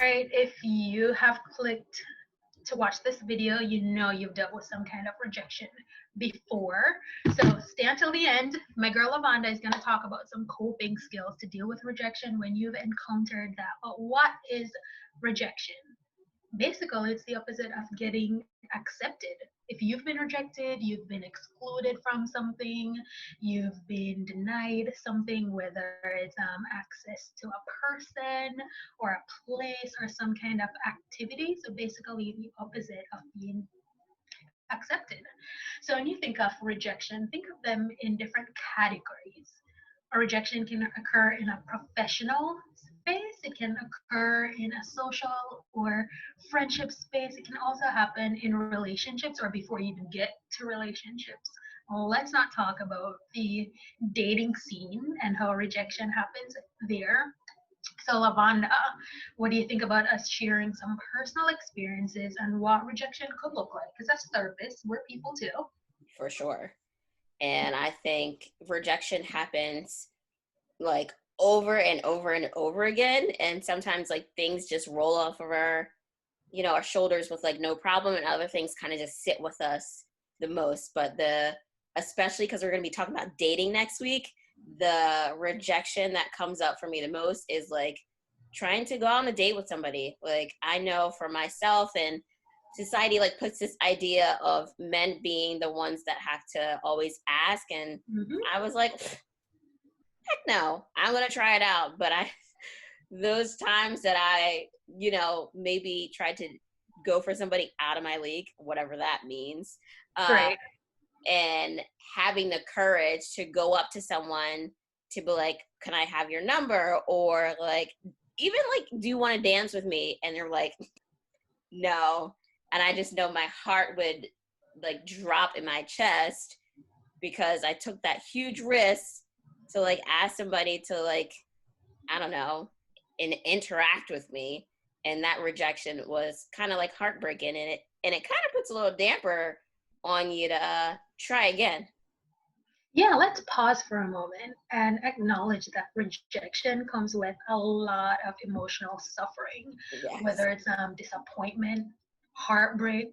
right, if you have clicked to watch this video, you know you've dealt with some kind of rejection before. So stay until the end. My girl Lavonda is going to talk about some coping skills to deal with rejection when you've encountered that. But what is rejection? Basically, it's the opposite of getting accepted. If you've been rejected, you've been excluded from something, you've been denied something, whether it's access to a person or a place or some kind of activity. So basically, the opposite of being accepted. So when you think of rejection, think of them in different categories. A rejection can occur in a professional space, it can occur in a social or friendship space, it can also happen in relationships or before you even get to relationships. Let's not talk about the dating scene and how rejection happens there. So, Lavonda, what do you think about us sharing some personal experiences and what rejection could look like? Because as therapists, we're people too. For sure. And I think rejection happens like over and over and over again. And sometimes like things just roll off of our shoulders with like no problem, and other things kind of just sit with us the most. But especially because we're going to be talking about dating next week, the rejection that comes up for me the most is like trying to go on a date with somebody. Like I know for myself, and society like puts this idea of men being the ones that have to always ask, and I was like, heck no, I'm gonna try it out. But those times that I maybe tried to go for somebody out of my league, whatever that means, Right. and having the courage to go up to someone to be like, can I have your number? Or like, even like, do you want to dance with me? And they're like, no. And I just know my heart would like drop in my chest because I took that huge risk to like ask somebody to like, I don't know, and interact with me. And that rejection was kind of like heartbreaking, and it kind of puts a little damper on you to try again. Yeah, let's pause for a moment and acknowledge that rejection comes with a lot of emotional suffering, Yes. whether it's disappointment, heartbreak,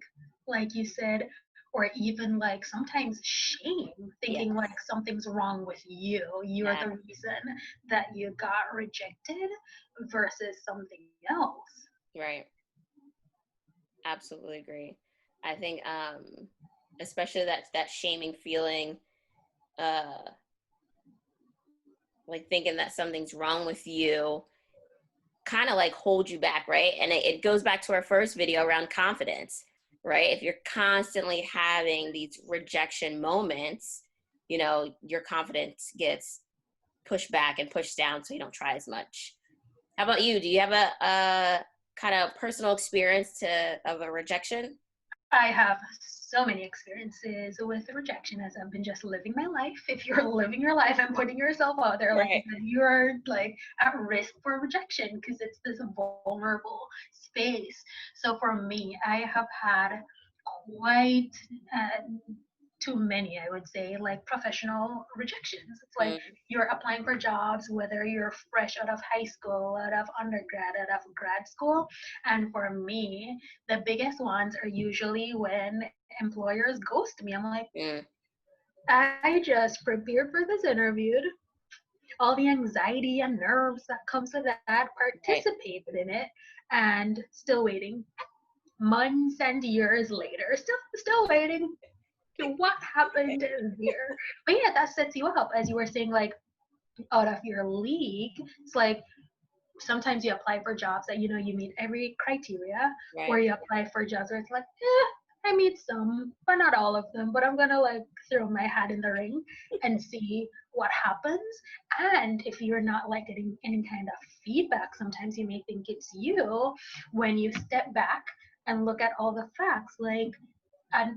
like you said, or even like sometimes shame, Yeah. thinking like something's wrong with you. You're Yeah. the reason that you got rejected versus something else. Right. Absolutely agree. I think especially that shaming feeling, uh like thinking that something's wrong with you kind of like hold you back, right? And it goes back to our first video around confidence, right? If you're constantly having these rejection moments, your confidence gets pushed back and pushed down, so you don't try as much. How about you? Do you have a kind of personal experience of a rejection? I have so many experiences with rejection as I've been just living my life. If you're living your life and putting yourself out there, like you Right. said, you're like at risk for rejection because it's this vulnerable space. So for me, I have had quite too many, I would say, like professional rejections. It's like Mm, you're applying for jobs, whether you're fresh out of high school, out of undergrad, out of grad school. And for me, the biggest ones are usually when employers ghost me. I'm like, mm, I just prepared for this interview, all the anxiety and nerves that comes with that, right. participated in it, and still waiting. Months and years later, still waiting. What happened there? But yeah, that sets you up, as you were saying, like out of your league. It's like sometimes you apply for jobs that you meet every criteria, or Right. you apply for jobs where it's like, I meet some, but not all of them. But I'm gonna like throw my hat in the ring and see what happens. And if you're not like getting any kind of feedback, sometimes you may think it's you when you step back and look at all the facts, like a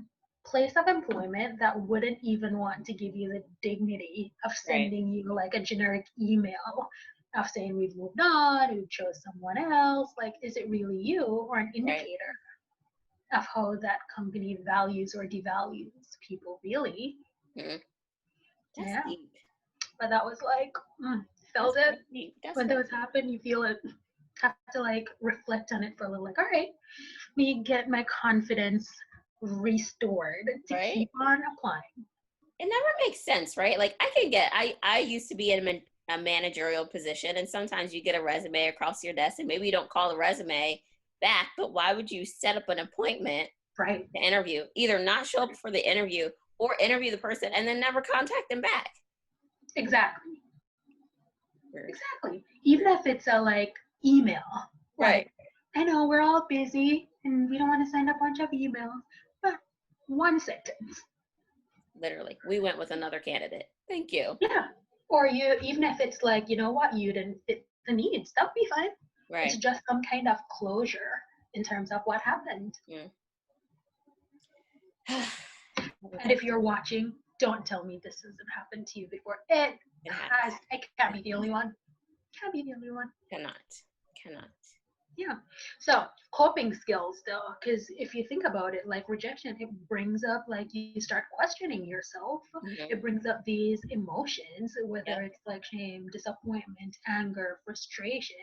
place of employment that wouldn't even want to give you the dignity of Right. sending you like a generic email of saying we've moved on, we chose someone else. Like, is it really you, or an Right. indicator of how that company values or devalues people, really? Mm. That's Yeah. deep. But that was like, That's felt it. really deep. That's When really those deep. happen, you feel it. have to like reflect on it for a little, like, all right, let me get my confidence restored to Right? keep on applying. It never makes sense, right? Like I used to be in a managerial position, and sometimes you get a resume across your desk and maybe you don't call the resume back, but why would you set up an appointment Right. to interview? Either not show up for the interview or interview the person and then never contact them back. Exactly. Weird. Exactly. Even if it's a like email. Right. Like, I know we're all busy and we don't want to send a bunch of emails, but one sentence. Literally. We went with another candidate. Thank you. Yeah. Or you, even if it's like, you know what, you didn't fit the needs, that would be fine. It's Right. just some kind of closure in terms of what happened. Mm. And if you're watching, don't tell me this hasn't happened to you before. It has. I can't be the only one. Can't be the only one. Cannot. Yeah. So coping skills though, because if you think about it, like rejection, it brings up like you start questioning yourself. Mm-hmm. It brings up these emotions, whether Yep. it's like shame, disappointment, anger, frustration,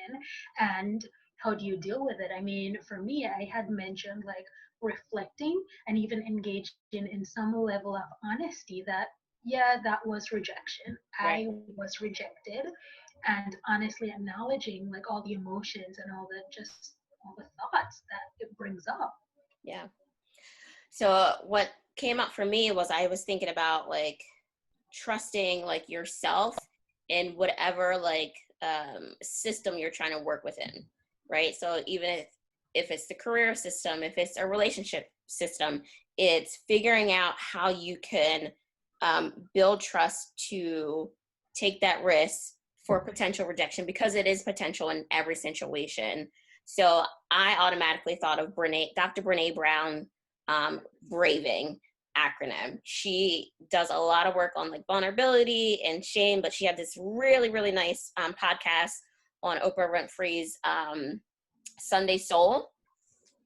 and how do you deal with it? I mean, for me, I had mentioned like reflecting and even engaging in some level of honesty that yeah, that was rejection. Right. I was rejected, and honestly acknowledging like all the emotions and all the just all the thoughts that it brings up. Yeah. So what came up for me was I was thinking about like trusting like yourself in whatever like system you're trying to work within, right? So even if it's the career system, if it's a relationship system, it's figuring out how you can build trust to take that risk for potential rejection, because it is potential in every situation. So I automatically thought of Dr. Brene Brown, B.R.A.V.I.N.G acronym. She does a lot of work on like vulnerability and shame, but she had this really, really nice podcast on Oprah Winfrey's Sunday Soul,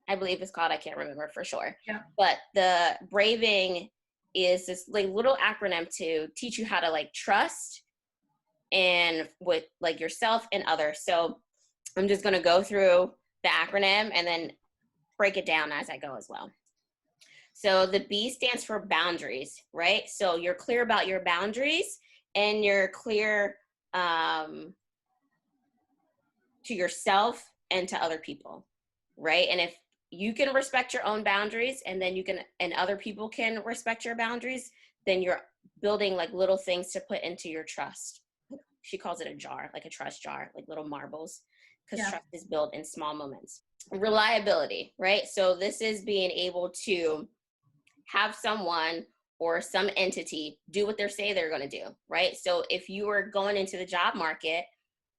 I believe it's called. I can't remember for sure. Yeah. But the B.R.A.V.I.N.G is this like little acronym to teach you how to like trust and with like yourself and others. So I'm just going to go through the acronym and then break it down as I go as well. So the B stands for boundaries, right? So you're clear about your boundaries and you're clear to yourself and to other people, right? And if you can respect your own boundaries and then you can, and other people can respect your boundaries, then you're building like little things to put into your trust. She calls it a jar, like a trust jar, like little marbles, because trust is built in small moments. Reliability, right? So this is being able to have someone or some entity do what they say they're going to do, right? So if you are going into the job market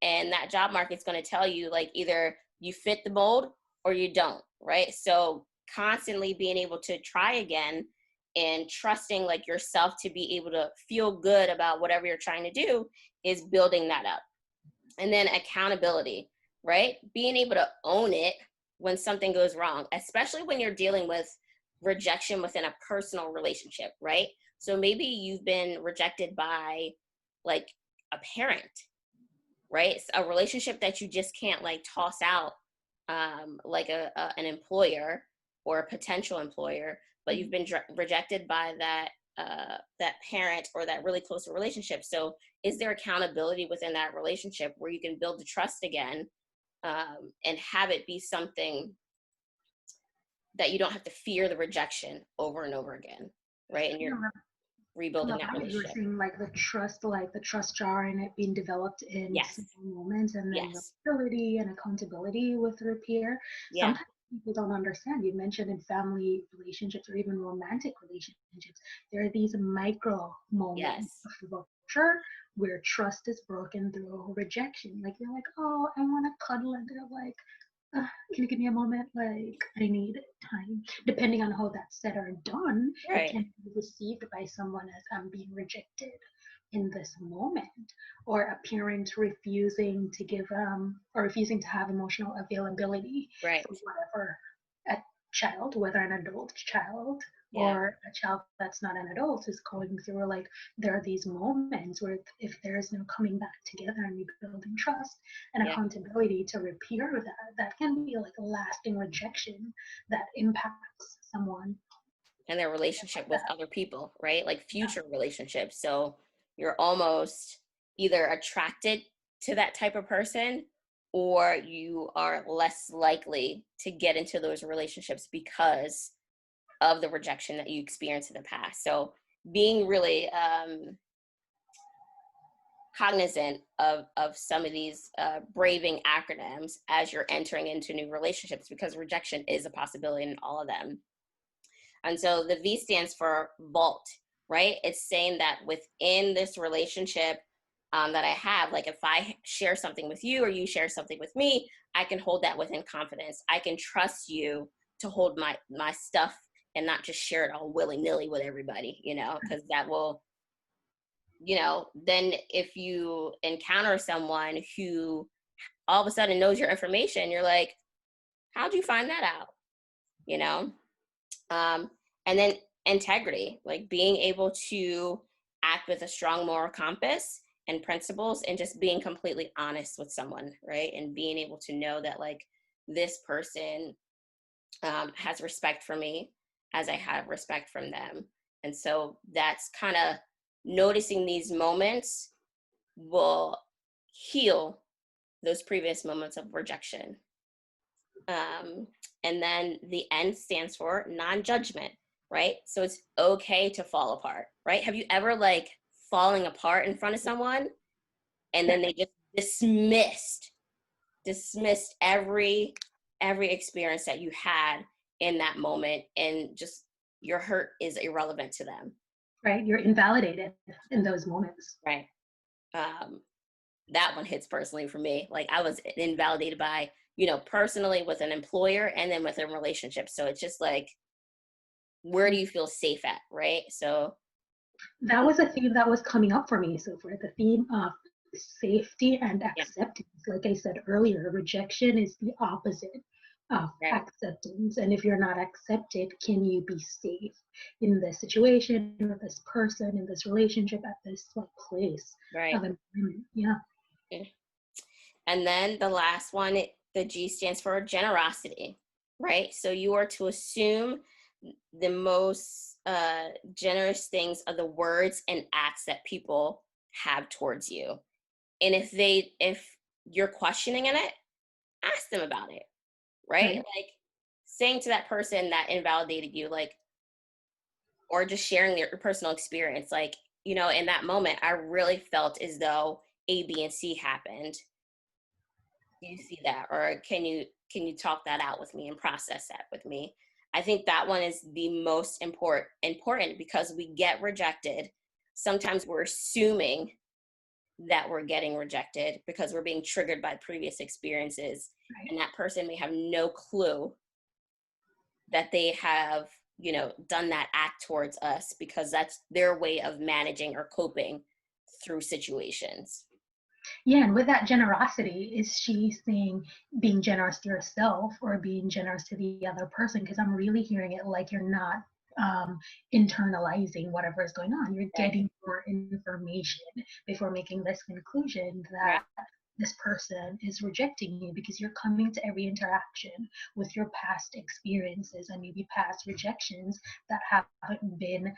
and that job market's going to tell you like either you fit the mold or you don't, right? So constantly being able to try again and trusting like yourself to be able to feel good about whatever you're trying to do is building that up. And then accountability, right? Being able to own it when something goes wrong, especially when you're dealing with rejection within a personal relationship, right? So maybe you've been rejected by like a parent, right? It's a relationship that you just can't like toss out, like an employer or a potential employer, but you've been rejected by that parent or that really close relationship. So is there accountability within that relationship where you can build the trust again, and have it be something that you don't have to fear the rejection over and over again, right? And you're rebuilding that relationship. You were saying like the trust jar and it being developed in small moments, and then reliability and accountability with your peer. Sometimes people don't understand. You mentioned in family relationships or even romantic relationships, there are these micro moments of rupture where trust is broken through rejection. Like you're like, oh, I want to cuddle, and they're like, can you give me a moment? Like, I need time. Depending on how that's said or done, it can be received by someone as I'm being rejected in this moment, or a parent refusing to give or refusing to have emotional availability for whatever a child, whether an adult child Yeah. or a child that's not an adult is going through, like, there are these moments where if there is no coming back together and rebuilding trust and Yeah. accountability to repair that can be like a lasting rejection that impacts someone. And their relationship with other people, right? Like future relationships. So you're almost either attracted to that type of person, or you are less likely to get into those relationships because of the rejection that you experienced in the past. So being really cognizant of some of these braving acronyms as you're entering into new relationships, because rejection is a possibility in all of them. And so the V stands for vault, right? It's saying that within this relationship that I have, like if I share something with you or you share something with me, I can hold that within confidence. I can trust you to hold my stuff and not just share it all willy-nilly with everybody, because that will, then if you encounter someone who all of a sudden knows your information, you're like, how'd you find that out? You know? And then integrity, like being able to act with a strong moral compass and principles, and just being completely honest with someone, right? And being able to know that, like, this person has respect for me as I have respect from them. And so that's kind of noticing these moments will heal those previous moments of rejection. And then the N stands for non-judgment, right? So it's okay to fall apart, right? Have you ever like falling apart in front of someone and then they just dismissed every experience that you had in that moment, and just your hurt is irrelevant to them. Right, you're invalidated in those moments. Right. That one hits personally for me. Like I was invalidated by, personally with an employer and then with a relationship. So it's just like, where do you feel safe at, right? So that was a theme that was coming up for me. So for the theme of safety and acceptance, like I said earlier, rejection is the opposite of acceptance. And if you're not accepted, can you be safe in this situation, with this person, in this relationship, at this place of employment? Yeah. And then the last one, the G stands for generosity, right? So you are to assume the most generous things are the words and acts that people have towards you. And if you're questioning in it, ask them about it, right? Like saying to that person that invalidated you, like, or just sharing your personal experience, like, in that moment, I really felt as though A, B, and C happened. Do you see that? Or can you talk that out with me and process that with me? I think that one is the most important because we get rejected. Sometimes we're assuming that we're getting rejected because we're being triggered by previous experiences. And that person may have no clue that they have, done that act towards us, because that's their way of managing or coping through situations. Yeah, and with that generosity, is she saying being generous to yourself or being generous to the other person? Because I'm really hearing it like you're not internalizing whatever is going on. You're getting more information before making this conclusion that this person is rejecting you, because you're coming to every interaction with your past experiences and maybe past rejections that haven't been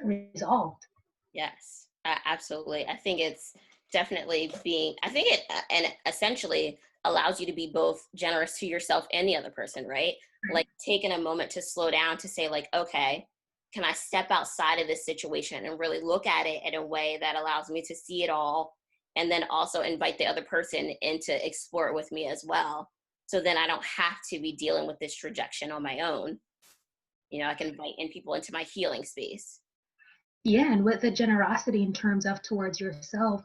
resolved. Yes, absolutely. I think it's definitely and essentially allows you to be both generous to yourself and the other person, right? Like taking a moment to slow down to say, like, okay, can I step outside of this situation and really look at it in a way that allows me to see it all, and then also invite the other person in to explore it with me as well. So then I don't have to be dealing with this rejection on my own. I can invite in people into my healing space. Yeah, and with the generosity in terms of towards yourself,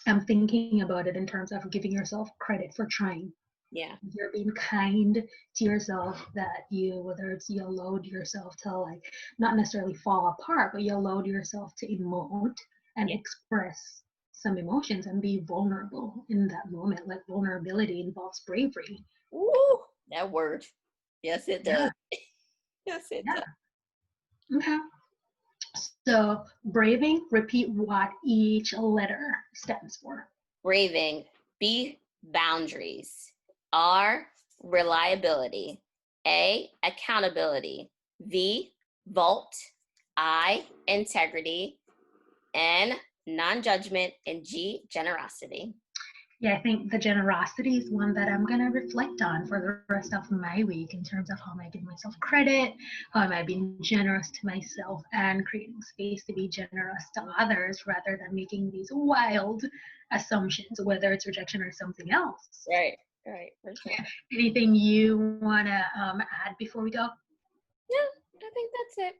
I'm thinking about it in terms of giving yourself credit for trying. Yeah. You're being kind to yourself, that whether it's you allowed yourself to, like, not necessarily fall apart, but you allowed yourself to emote and express some emotions and be vulnerable in that moment. Like, vulnerability involves bravery. Ooh, that word. Yes, it does. Yes, it does. Okay. So braving, repeat what each letter stands for. Braving. B, boundaries. R, reliability. A, accountability. V, vault. I, integrity. N, non-judgment. And G, generosity. Yeah, I think the generosity is one that I'm going to reflect on for the rest of my week in terms of how am I giving myself credit, how am I being generous to myself, and creating space to be generous to others rather than making these wild assumptions, whether it's rejection or something else. Right, for sure. Yeah. Anything you want to add before we go? Yeah, I think that's it.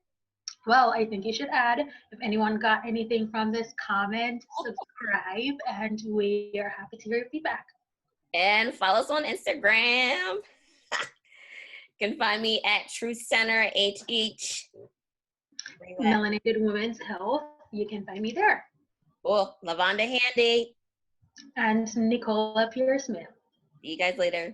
Well, I think you should add, if anyone got anything from this, comment, subscribe, and we are happy to hear your feedback. And follow us on Instagram. You can find me at Truth Center HH. Melanated Women's Health. You can find me there. Cool. Lavonda Handy. And Nicola Pierre-Smith. See you guys later.